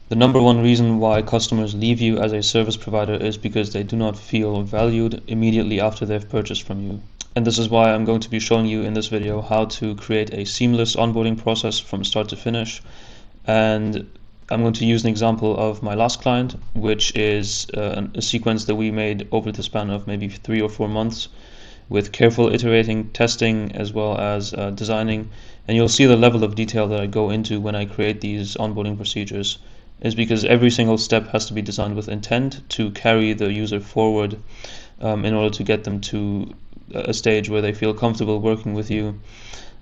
The number one reason why customers leave you as a service provider is because they do not feel valued immediately after they've purchased from you. And this is why I'm going to be showing you in this video how to create a seamless onboarding process from start to finish. And I'm going to use an example of my last client, which is a sequence that we made over the span of maybe 3 or 4 months with careful iterating, testing, as well as designing. And you'll see the level of detail that I go into when I create these onboarding procedures is because every single step has to be designed with intent to carry the user forward in order to get them to a stage where they feel comfortable working with you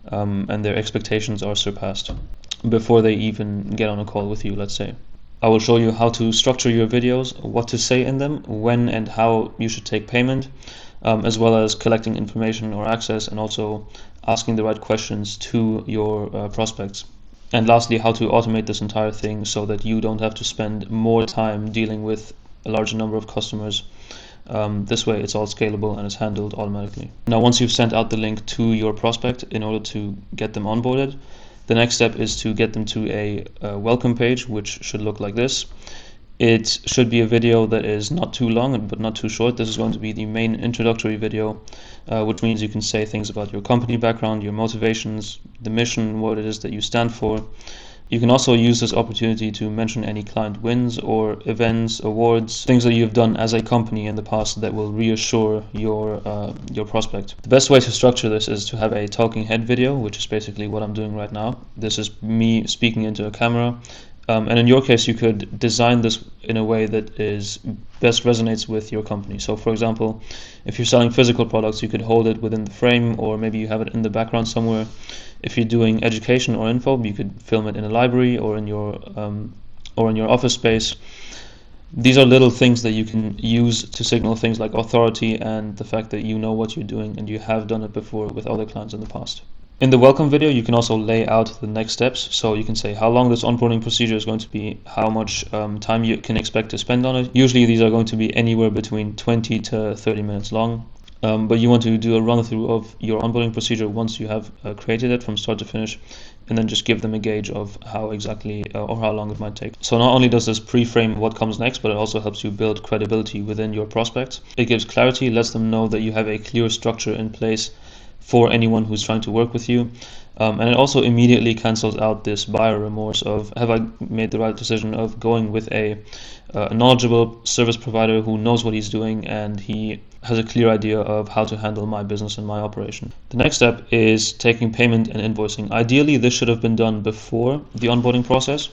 and their expectations are surpassed before they even get on a call with you, let's say. I will show you how to structure your videos, what to say in them, when and how you should take payment, as well as collecting information or access and also asking the right questions to your prospects. And lastly, how to automate this entire thing so that you don't have to spend more time dealing with a larger number of customers. This way it's all scalable and it's handled automatically. Now, once you've sent out the link to your prospect in order to get them onboarded, the next step is to get them to a welcome page, which should look like this. It should be a video that is not too long but not too short. This is going to be the main introductory video, which means you can say things about your company background, your motivations, the mission, what it is that you stand for. You can also use this opportunity to mention any client wins or events, awards, things that you've done as a company in the past that will reassure your prospect. The best way to structure this is to have a talking head video, which is basically what I'm doing right now. This is me speaking into a camera. And in your case, you could design this in a way that best resonates with your company. So for example, if you're selling physical products, you could hold it within the frame, or maybe you have it in the background somewhere. If you're doing education or info, you could film it in a library or in your office space. These are little things that you can use to signal things like authority and the fact that you know what you're doing and you have done it before with other clients in the past. In the welcome video, you can also lay out the next steps. So you can say how long this onboarding procedure is going to be, how much time you can expect to spend on it. Usually these are going to be anywhere between 20 to 30 minutes long. But you want to do a run through of your onboarding procedure once you have created it from start to finish, and then just give them a gauge of how exactly or how long it might take. So not only does this pre-frame what comes next, but it also helps you build credibility within your prospects. It gives clarity, lets them know that you have a clear structure in place for anyone who's trying to work with you. And it also immediately cancels out this buyer remorse of, have I made the right decision of going with a knowledgeable service provider who knows what he's doing and he has a clear idea of how to handle my business and my operation. The next step is taking payment and invoicing. Ideally, this should have been done before the onboarding process,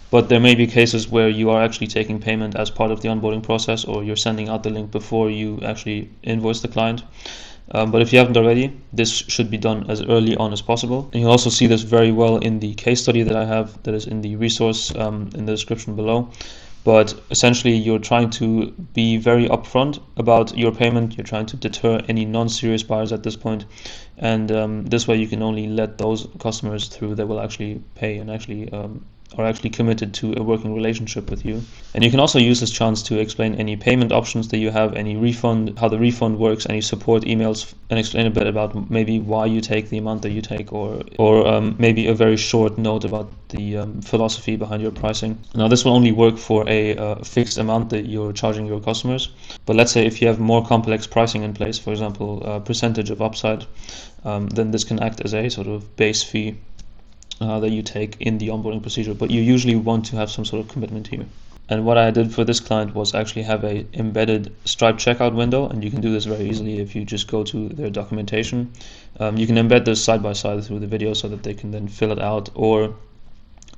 but there may be cases where you are actually taking payment as part of the onboarding process, or you're sending out the link before you actually invoice the client. But if you haven't already, this should be done as early on as possible. And you'll also see this very well in the case study that I have that is in the resource in the description below. But essentially, you're trying to be very upfront about your payment. You're trying to deter any non-serious buyers at this point. And this way you can only let those customers through that will actually pay and actually are actually committed to a working relationship with you. And you can also use this chance to explain any payment options that you have, any refund, how the refund works, any support emails, and explain a bit about maybe why you take the amount that you take, or maybe a very short note about the philosophy behind your pricing. Now, this will only work for a fixed amount that you're charging your customers. But let's say if you have more complex pricing in place, for example, a percentage of upside, then this can act as a sort of base fee that you take in the onboarding procedure, but you usually want to have some sort of commitment here. And what I did for this client was actually have a embedded Stripe checkout window, and you can do this very easily if you just go to their documentation. You can embed this side by side through the video so that they can then fill it out, or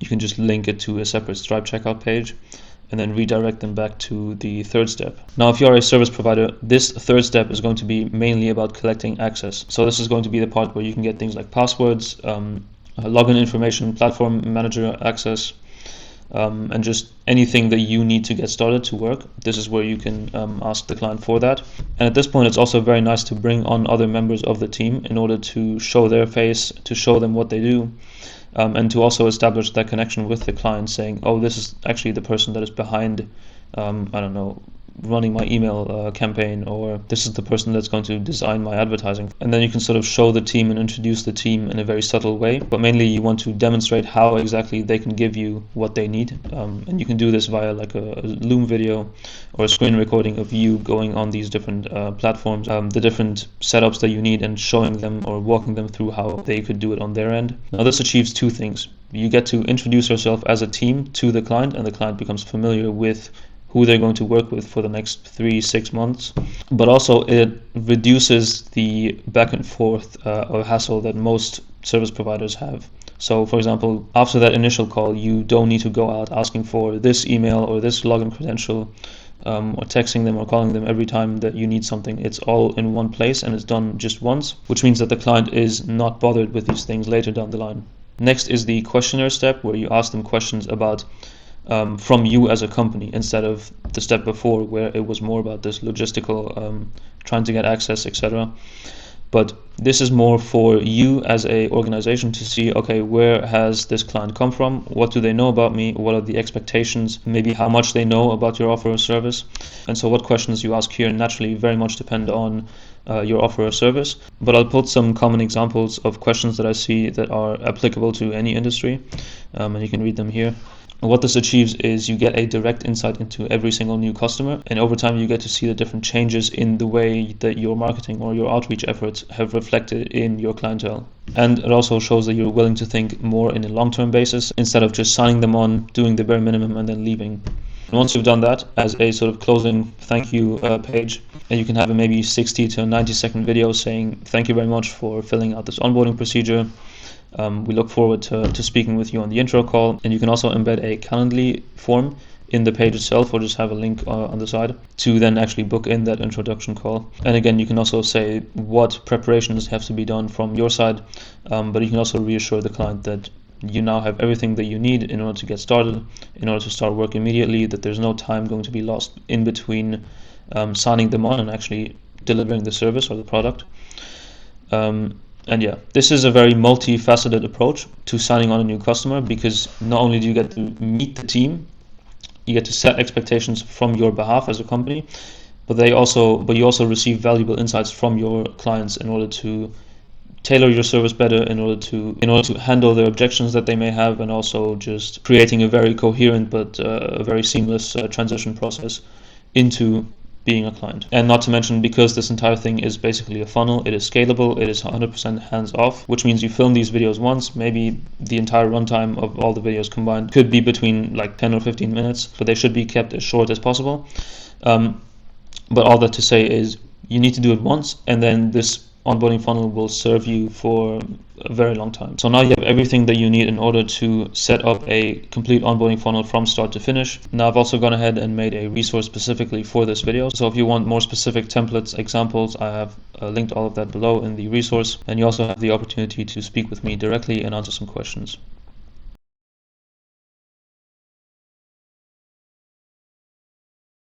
you can just link it to a separate Stripe checkout page and then redirect them back to the third step. Now, if you are a service provider, this third step is going to be mainly about collecting access. So this is going to be the part where you can get things like passwords, login information, platform manager access, and just anything that you need to get started to work. This is where you can ask the client for that. And at this point, it's also very nice to bring on other members of the team in order to show their face, to show them what they do, and to also establish that connection with the client, saying, oh, this is actually the person that is behind, I don't know, running my email campaign, or this is the person that's going to design my advertising. And then you can sort of show the team and introduce the team in a very subtle way, but mainly you want to demonstrate how exactly they can give you what they need. And you can do this via like a Loom video or a screen recording of you going on these different platforms, the different setups that you need, and showing them or walking them through how they could do it on their end. Now this achieves two things. You get to introduce yourself as a team to the client, and the client becomes familiar with who they're going to work with for the next 3-6 months. But also it reduces the back and forth or hassle that most service providers have. So for example, after that initial call, you don't need to go out asking for this email or this login credential, or texting them or calling them every time that you need something. It's all in one place and it's done just once, which means that the client is not bothered with these things later down the line. Next is the questionnaire step, where you ask them questions about from you as a company, instead of the step before where it was more about this logistical trying to get access, etc. But this is more for you as a organization to see, okay, where has this client come from? What do they know about me? What are the expectations? Maybe how much they know about your offer or service. And so what questions you ask here naturally very much depend on your offer or service. But I'll put some common examples of questions that I see that are applicable to any industry, and you can read them here. What this achieves is you get a direct insight into every single new customer, and over time you get to see the different changes in the way that your marketing or your outreach efforts have reflected in your clientele. And it also shows that you're willing to think more in a long-term basis, instead of just signing them on, doing the bare minimum and then leaving. And once you've done that, as a sort of closing thank you page, and you can have a maybe 60 to 90-second video saying thank you very much for filling out this onboarding procedure. We look forward to speaking with you on the intro call. And you can also embed a Calendly form in the page itself, or just have a link on the side to then actually book in that introduction call. And again, you can also say what preparations have to be done from your side, but you can also reassure the client that you now have everything that you need in order to get started, in order to start work immediately, that there's no time going to be lost in between signing them on and actually delivering the service or the product. And yeah, this is a very multifaceted approach to signing on a new customer, because not only do you get to meet the team, you get to set expectations from your behalf as a company, but you also receive valuable insights from your clients in order to tailor your service better, in order to handle their objections that they may have, and also just creating a very coherent but a very seamless transition process into being a client. And not to mention, because this entire thing is basically a funnel, it is scalable, it is 100% hands off, which means you film these videos once. Maybe the entire runtime of all the videos combined could be between like 10 or 15 minutes, but they should be kept as short as possible. But all that to say is you need to do it once, and then this onboarding funnel will serve you for a very long time. So now you have everything that you need in order to set up a complete onboarding funnel from start to finish. Now I've also gone ahead and made a resource specifically for this video. So if you want more specific templates, examples, I have linked all of that below in the resource. And you also have the opportunity to speak with me directly and answer some questions.